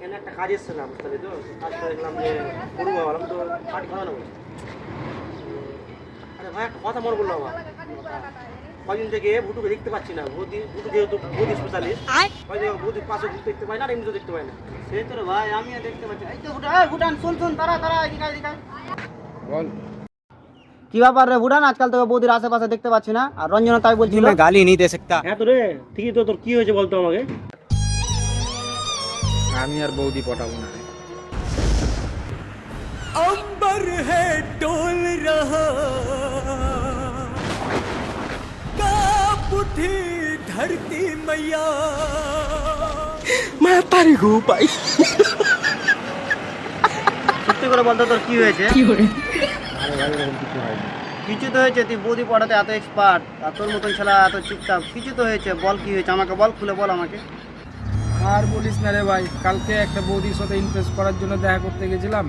এখানে একটা কাজ এসেছিলাম, বুঝতে পারলি তো? কাজটা দেখলাম যে গরু বাবালাম তো পাটি খাওয়ানো বলছে। আরে ভাই একটা কথা মনে করলো আমার, কদিন থেকে ভুটুকে দেখতে পাচ্ছি না। ভুটু যেহেতু ভূত স্পেশালিস্ট, কদিন ভূতের পাশে ভূত দেখতে পাই না, আর এমনিতেও দেখতে পাই না। সেই তো রে ভাই, আমিও দেখতে পাচ্ছি। এই তো ভুটান, শোন তারা এদিকে বল। কি ব্যাপার রে ভুটান, আজকাল তোকে বৌদির আশেপাশে দেখতে পাচ্ছি না। আর রঞ্জনা তাই বলছিল। मैं गाली नहीं दे सकता। হ্যাঁ তো রে, ঠিকই তো। তোর কি হয়েছে বলতো আমাকে? আমি আর বৌদি পটাবো না। अंबर है डोल रहा, कांप उठी धरती मैया, मैं तारी को पाई। সত্যি করে বলতো তোর কি হয়েছে? আরে ভাই এরকম কিছু হয়নি। কিছু তো হয়েছে, তুই বৌদি পড়াতে এত এক্সপার্ট, আর তোর মতন ছেলে এত চুপচাপ। কিছু তো হয়েছে, বল কি হয়েছে আমাকে বল, খুলে বল আমাকে। আর বলিস না রে ভাই, কালকে একটা বৌদির সাথে ইমপ্রেস করার জন্য দেখা করতে গেছিলাম।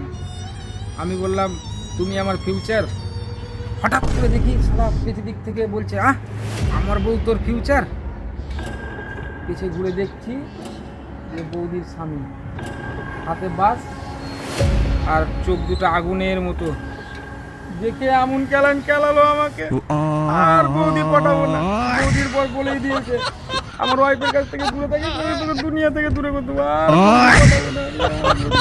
আমি বললাম তুমি আমার ফিউচার। হঠাৎ করে দেখি সারা পেছন দিক থেকে বলছে আমার বউ তোর ফিউচার। পিছে ঘুরে দেখছি যে বৌদির স্বামী, হাতে বাস আর চোখ দুটো আগুনের মতো। দেখে এমন কেলালো আমাকে। আর বৌদি পটাবো না, বৌদির পর বলেই দিয়েছে আমার ওয়াইফের কাছ থেকে দূরে থাকি, দুনিয়া থেকে দূরে করতে। আর বৌদি পটাবো না।